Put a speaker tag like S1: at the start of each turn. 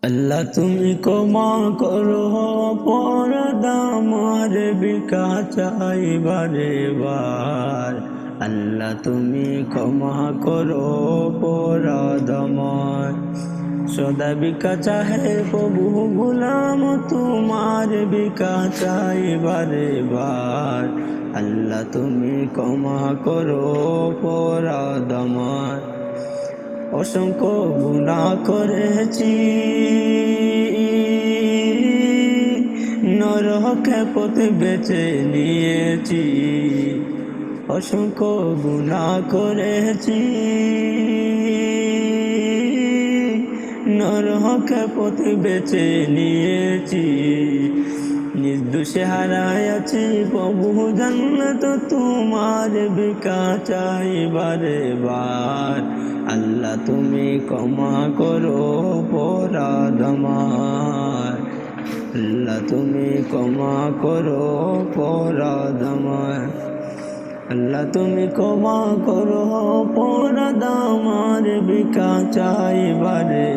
S1: আল্লাহ তুমি ক্ষমা করো অপরাধ আমার, বিকা চাই বারে বার। আল্লাহ তুমি ক্ষমা করো অপরাধ আমার, সদা বিকা চাহে প্রভু গুলাম তোমার, বিকা চাই বারে বার। আল্লাহ তুমি ক্ষমা করো অপরাধ আমার, অসংখ্য গুনাহ করেছি, নরকে পথে বেছে নিয়েছি। অসংখ্য গুনাহ করেছি, নরকে পথে বেছে নিয়েছি। নির্দোষে হারাইয়াছি প্রভু জান্নাত তোমার, বিকা চাই বারে বার। আল্লাহ তুমি ক্ষমা করো অপরাধ আমার, আল্লাহ তুমি ক্ষমা করো অপরাধ আমার, আল্লাহ তুমি ক্ষমা করো অপরাধ আমার, বিকা চাই বারে।